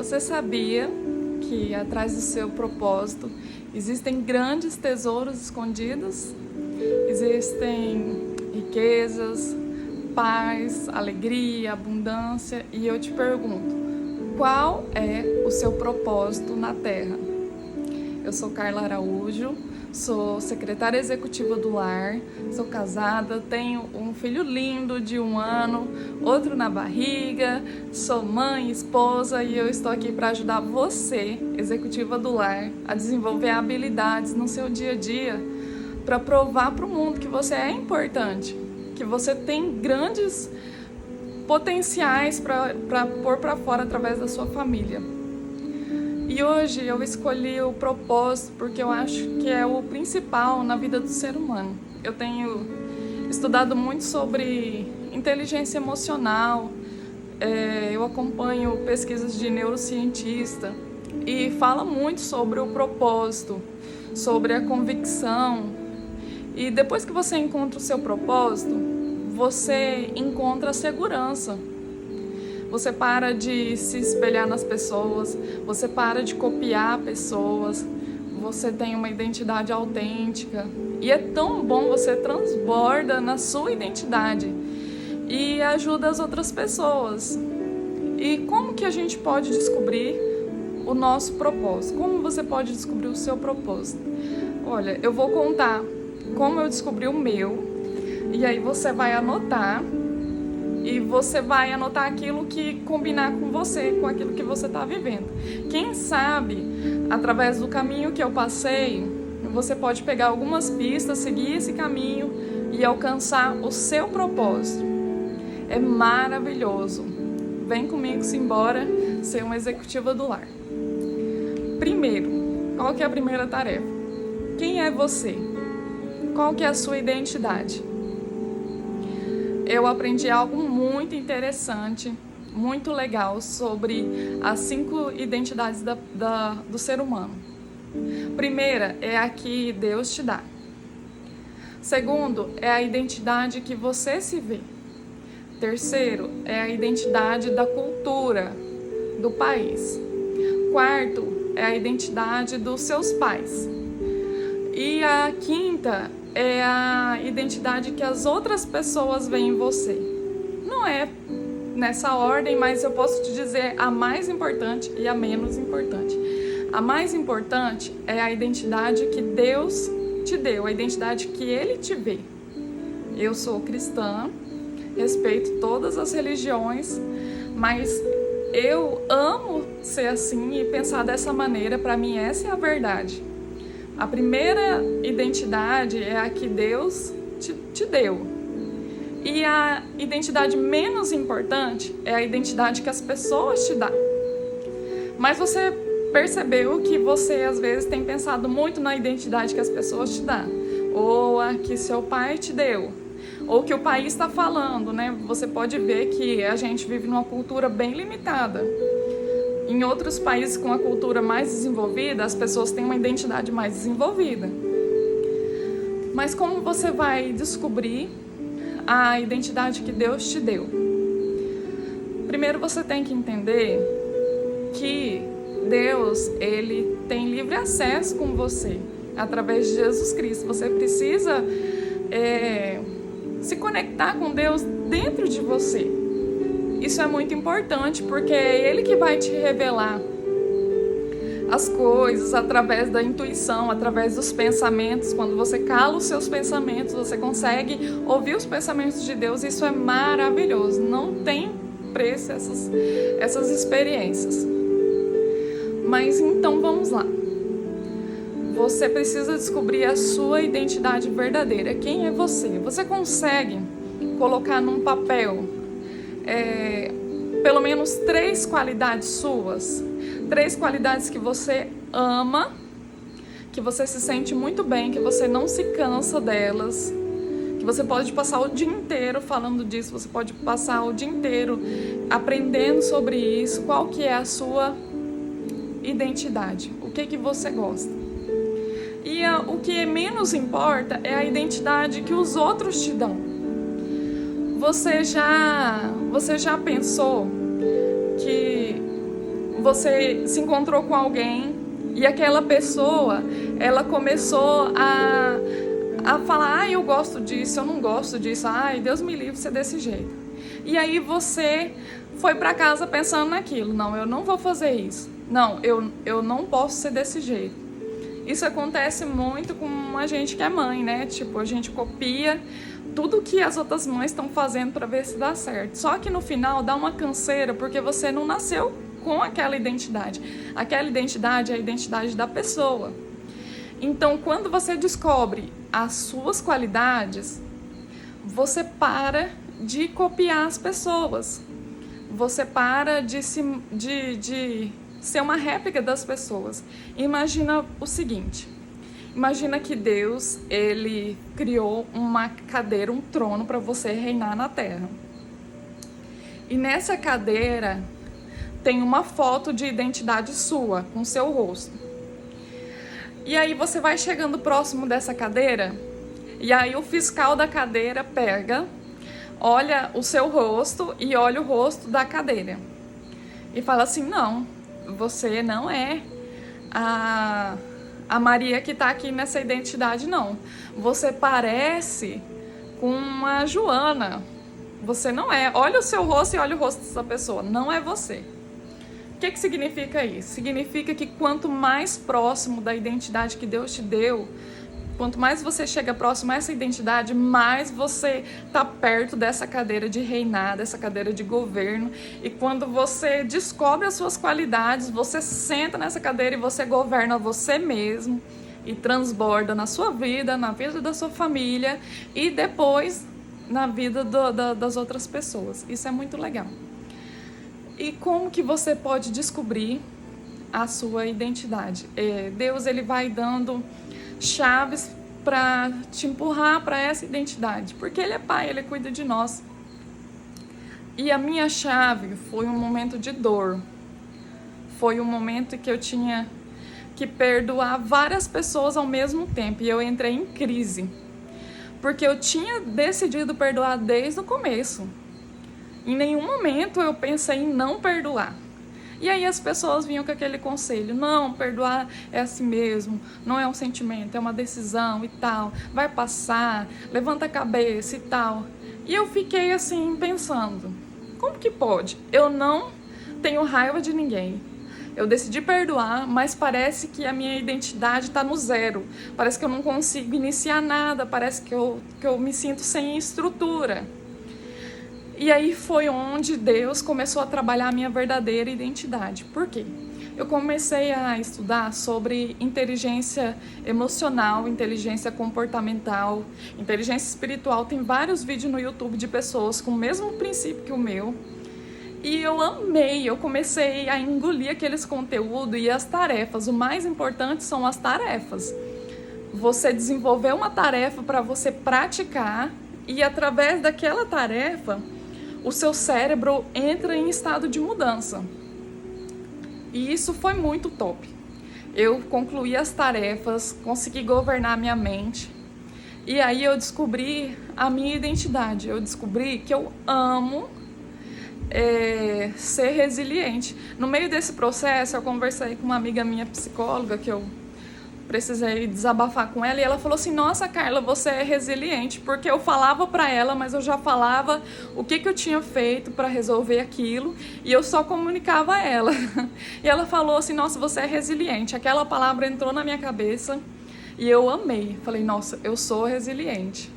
Você sabia que atrás do seu propósito existem grandes tesouros escondidos? Existem riquezas, paz, alegria, abundância. E eu te pergunto, qual é o seu propósito na Terra? Eu sou Carla Araújo, sou secretária executiva do lar, sou casada, tenho um filho lindo de 1 ano, outro na barriga, sou mãe, esposa e eu estou aqui para ajudar você, executiva do lar, a desenvolver habilidades no seu dia a dia para provar para o mundo que você é importante, que você tem grandes potenciais para pôr para fora através da sua família. E hoje eu escolhi o propósito porque eu acho que é o principal na vida do ser humano. Eu tenho estudado muito sobre inteligência emocional, eu acompanho pesquisas de neurocientista e fala muito sobre o propósito, sobre a convicção. E depois que você encontra o seu propósito, você encontra a segurança. Você para de se espelhar nas pessoas, você para de copiar pessoas, você tem uma identidade autêntica. E é tão bom, você transborda na sua identidade e ajuda as outras pessoas. E como que a gente pode descobrir o nosso propósito? Como você pode descobrir o seu propósito? Olha, eu vou contar como eu descobri o meu, e aí você vai anotar. E você vai anotar aquilo que combinar com você, com aquilo que você está vivendo. Quem sabe, através do caminho que eu passei, você pode pegar algumas pistas, seguir esse caminho e alcançar o seu propósito. É maravilhoso. Vem comigo, simbora ser uma executiva do lar. Primeiro, qual que é a primeira tarefa? Quem é você? Qual que é a sua identidade? Eu aprendi algo muito interessante, muito legal sobre as 5 identidades do ser humano. Primeira é a que Deus te dá. Segundo é a identidade que você se vê. Terceiro é a identidade da cultura do país. Quarto é a identidade dos seus pais. E a quinta é a identidade que as outras pessoas veem em você. Não é nessa ordem, mas eu posso te dizer a mais importante e a menos importante. A mais importante é a identidade que Deus te deu, a identidade que Ele te vê. Eu sou cristã, respeito todas as religiões, mas eu amo ser assim e pensar dessa maneira. Para mim, essa é a verdade. A primeira identidade é a que Deus te deu. E a identidade menos importante é a identidade que as pessoas te dão. Mas você percebeu que você, às vezes, tem pensado muito na identidade que as pessoas te dão. Ou a que seu pai te deu. Ou que o país está falando, né? Você pode ver que a gente vive numa cultura bem limitada. Em outros países com a cultura mais desenvolvida, as pessoas têm uma identidade mais desenvolvida. Mas como você vai descobrir a identidade que Deus te deu? Primeiro você tem que entender que Deus, Ele tem livre acesso com você, através de Jesus Cristo. Você precisa se conectar com Deus dentro de você. Isso é muito importante, porque é Ele que vai te revelar as coisas através da intuição, através dos pensamentos. Quando você cala os seus pensamentos, você consegue ouvir os pensamentos de Deus. Isso é maravilhoso. Não tem preço essas experiências. Mas então vamos lá. Você precisa descobrir a sua identidade verdadeira. Quem é você? Você consegue colocar num papel pelo menos 3 qualidades suas, 3 qualidades que você ama, que você se sente muito bem, que você não se cansa delas, que você pode passar o dia inteiro falando disso, você pode passar o dia inteiro aprendendo sobre isso. Qual que é a sua identidade? O que você gosta? E o que menos importa é a identidade que os outros te dão. Você já pensou que você se encontrou com alguém e aquela pessoa, ela começou a falar, eu gosto disso, eu não gosto disso, Deus me livre de ser desse jeito. E aí você foi para casa pensando naquilo, não, eu não vou fazer isso, não, eu não posso ser desse jeito. Isso acontece muito com a gente que é mãe, né? Tipo, a gente copia tudo que as outras mães estão fazendo para ver se dá certo. Só que no final dá uma canseira porque você não nasceu com aquela identidade. Aquela identidade é a identidade da pessoa. Então, quando você descobre as suas qualidades, você para de copiar as pessoas. Você para de ser uma réplica das pessoas. Imagina o seguinte, imagina que Deus, ele criou uma cadeira, um trono para você reinar na terra. E nessa cadeira tem uma foto de identidade sua, com seu rosto. E aí você vai chegando próximo dessa cadeira, e aí o fiscal da cadeira pega, olha o seu rosto e olha o rosto da cadeira. E fala assim, não, você não é a Maria que está aqui nessa identidade, não. Você parece com a Joana. Você não é. Olha o seu rosto e olha o rosto dessa pessoa. Não é você. O que significa isso? Significa que quanto mais próximo da identidade que Deus te deu, quanto mais você chega próximo a essa identidade, mais você está perto dessa cadeira de reinar, dessa cadeira de governo. E quando você descobre as suas qualidades, você senta nessa cadeira e você governa você mesmo e transborda na sua vida, na vida da sua família e depois na vida das outras pessoas. Isso é muito legal. E como que você pode descobrir a sua identidade? Deus, ele vai dando chaves para te empurrar para essa identidade, porque ele é pai, ele cuida de nós. E a minha chave foi um momento de dor, foi um momento que eu tinha que perdoar várias pessoas ao mesmo tempo, e eu entrei em crise, porque eu tinha decidido perdoar desde o começo. Em nenhum momento eu pensei em não perdoar. E aí as pessoas vinham com aquele conselho, não, perdoar é assim mesmo, não é um sentimento, é uma decisão e tal, vai passar, levanta a cabeça e tal. E eu fiquei assim pensando, como que pode? Eu não tenho raiva de ninguém, eu decidi perdoar, mas parece que a minha identidade está no zero, parece que eu não consigo iniciar nada, parece que eu me sinto sem estrutura. E aí foi onde Deus começou a trabalhar a minha verdadeira identidade. Por quê? Eu comecei a estudar sobre inteligência emocional, inteligência comportamental, inteligência espiritual. Tem vários vídeos no YouTube de pessoas com o mesmo princípio que o meu. E eu amei, eu comecei a engolir aqueles conteúdos e as tarefas. O mais importante são as tarefas. Você desenvolver uma tarefa para você praticar e através daquela tarefa o seu cérebro entra em estado de mudança. E isso foi muito top. Eu concluí as tarefas, consegui governar minha mente. E aí eu descobri a minha identidade. Eu descobri que eu amo ser resiliente. No meio desse processo, eu conversei com uma amiga minha psicóloga, que eu precisei desabafar com ela, e ela falou assim, nossa, Carla, você é resiliente, porque eu falava pra ela, mas eu já falava o que eu tinha feito pra resolver aquilo, e eu só comunicava a ela. E ela falou assim, nossa, você é resiliente. Aquela palavra entrou na minha cabeça e eu amei. Falei, nossa, eu sou resiliente.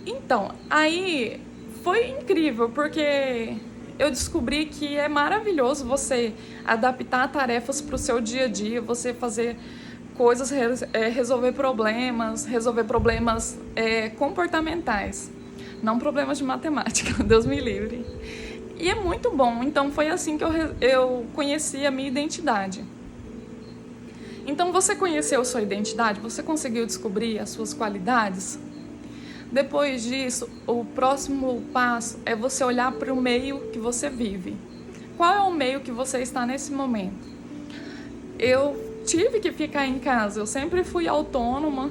Então, aí foi incrível, porque eu descobri que é maravilhoso você adaptar tarefas para o seu dia a dia, você fazer coisas, resolver problemas comportamentais, não problemas de matemática, Deus me livre. E é muito bom. Então foi assim que eu conheci a minha identidade. Então você conheceu a sua identidade? Você conseguiu descobrir as suas qualidades? Depois disso, o próximo passo é você olhar para o meio que você vive. Qual é o meio que você está nesse momento? Eu tive que ficar em casa, eu sempre fui autônoma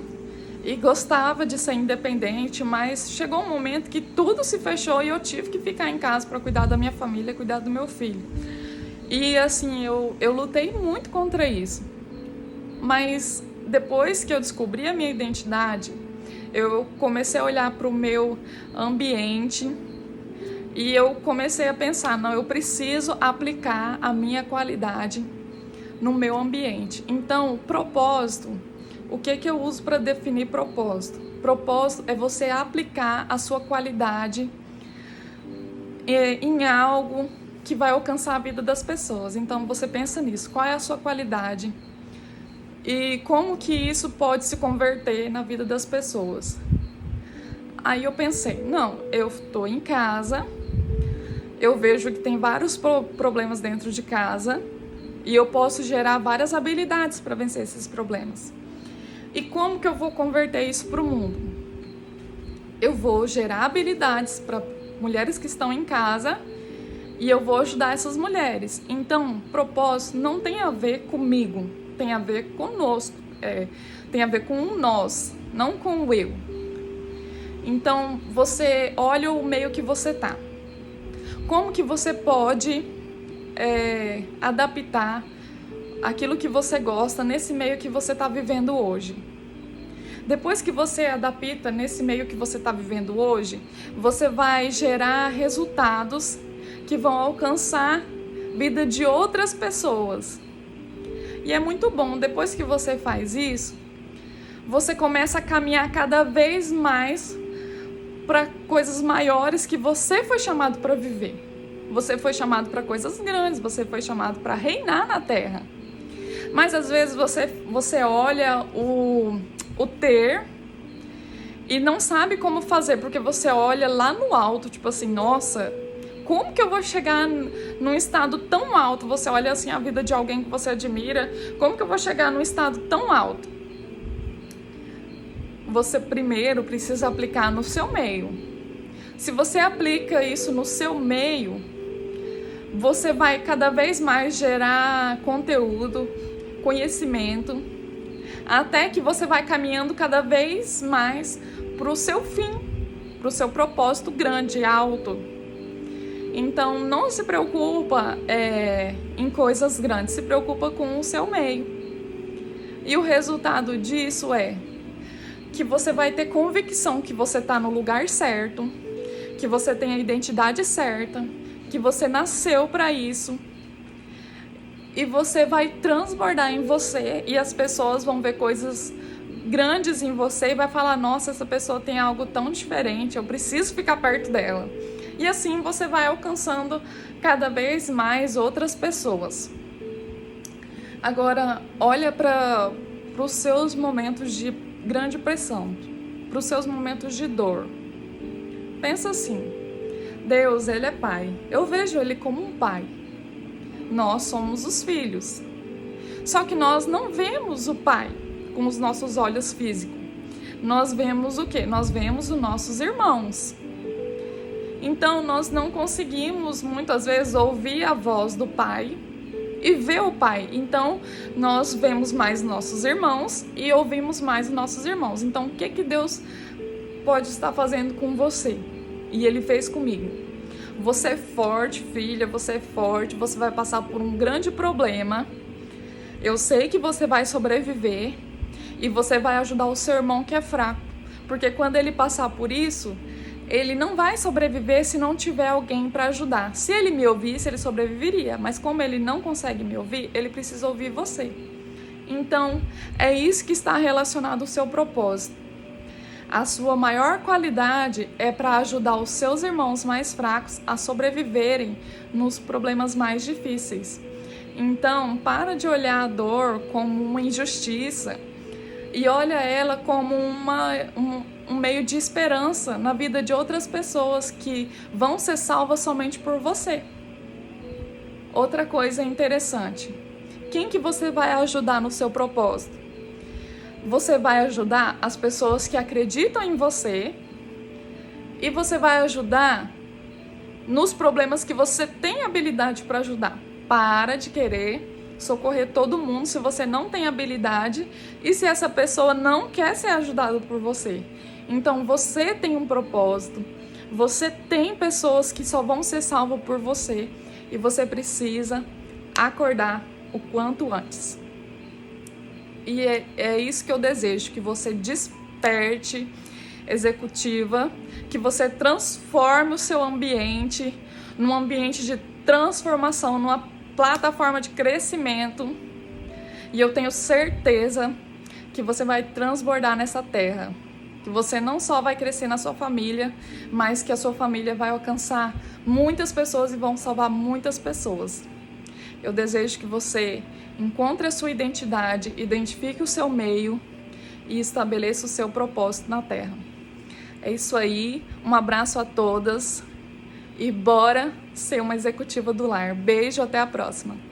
e gostava de ser independente, mas chegou um momento que tudo se fechou e eu tive que ficar em casa para cuidar da minha família, cuidar do meu filho. E assim, eu lutei muito contra isso. Mas depois que eu descobri a minha identidade, eu comecei a olhar para o meu ambiente e eu comecei a pensar, não, eu preciso aplicar a minha qualidade no meu ambiente. Então, propósito, o que eu uso para definir propósito? Propósito é você aplicar a sua qualidade em algo que vai alcançar a vida das pessoas. Então, você pensa nisso, qual é a sua qualidade e como que isso pode se converter na vida das pessoas. Aí eu pensei, não, eu estou em casa, eu vejo que tem vários problemas dentro de casa e eu posso gerar várias habilidades para vencer esses problemas. E como que eu vou converter isso para o mundo? Eu vou gerar habilidades para mulheres que estão em casa e eu vou ajudar essas mulheres. Então, propósito não tem a ver comigo, tem a ver conosco, tem a ver com o nós, não com o eu. Então, você olha o meio que você tá. Como que você pode adaptar aquilo que você gosta nesse meio que você está vivendo hoje? Depois que você adapta nesse meio que você está vivendo hoje, você vai gerar resultados que vão alcançar a vida de outras pessoas. E é muito bom, depois que você faz isso, você começa a caminhar cada vez mais para coisas maiores que você foi chamado para viver. Você foi chamado para coisas grandes, você foi chamado para reinar na terra. Mas às vezes você olha o ter e não sabe como fazer, porque você olha lá no alto, tipo assim, nossa, como que eu vou chegar num estado tão alto? Você olha assim a vida de alguém que você admira, como que eu vou chegar num estado tão alto? Você primeiro precisa aplicar no seu meio. Se você aplica isso no seu meio, você vai cada vez mais gerar conteúdo, conhecimento, até que você vai caminhando cada vez mais para o seu fim, para o seu propósito grande, alto. Então, não se preocupa em coisas grandes, se preocupa com o seu meio. E o resultado disso é que você vai ter convicção que você está no lugar certo, que você tem a identidade certa, que você nasceu para isso. E você vai transbordar em você e as pessoas vão ver coisas grandes em você e vai falar, nossa, essa pessoa tem algo tão diferente, eu preciso ficar perto dela. E assim você vai alcançando cada vez mais outras pessoas. Agora, olha para os seus momentos de grande pressão, para os seus momentos de dor. Pensa assim, Deus, Ele é Pai. Eu vejo Ele como um Pai. Nós somos os filhos. Só que nós não vemos o Pai com os nossos olhos físicos. Nós vemos o quê? Nós vemos os nossos irmãos. Então, nós não conseguimos, muitas vezes, ouvir a voz do Pai e ver o Pai. Então, nós vemos mais nossos irmãos e ouvimos mais nossos irmãos. Então, o que Deus pode estar fazendo com você? E Ele fez comigo. Você é forte, filha, você é forte, você vai passar por um grande problema. Eu sei que você vai sobreviver e você vai ajudar o seu irmão que é fraco. Porque quando ele passar por isso, ele não vai sobreviver se não tiver alguém para ajudar. Se ele me ouvisse, ele sobreviveria. Mas como ele não consegue me ouvir, ele precisa ouvir você. Então, é isso que está relacionado ao seu propósito. A sua maior qualidade é para ajudar os seus irmãos mais fracos a sobreviverem nos problemas mais difíceis. Então, para de olhar a dor como uma injustiça e olha ela como um meio de esperança na vida de outras pessoas que vão ser salvas somente por você. Outra coisa interessante, quem que você vai ajudar no seu propósito? Você vai ajudar as pessoas que acreditam em você e você vai ajudar nos problemas que você tem habilidade para ajudar. Para de querer socorrer todo mundo se você não tem habilidade e se essa pessoa não quer ser ajudada por você. Então você tem um propósito, você tem pessoas que só vão ser salvas por você e você precisa acordar o quanto antes. E é isso que eu desejo, que você desperte, executiva, que você transforme o seu ambiente num ambiente de transformação, numa plataforma de crescimento. E eu tenho certeza que você vai transbordar nessa terra. Que você não só vai crescer na sua família, mas que a sua família vai alcançar muitas pessoas e vão salvar muitas pessoas. Eu desejo que você encontre a sua identidade, identifique o seu meio e estabeleça o seu propósito na Terra. É isso aí, um abraço a todas e bora ser uma executiva do lar. Beijo, até a próxima!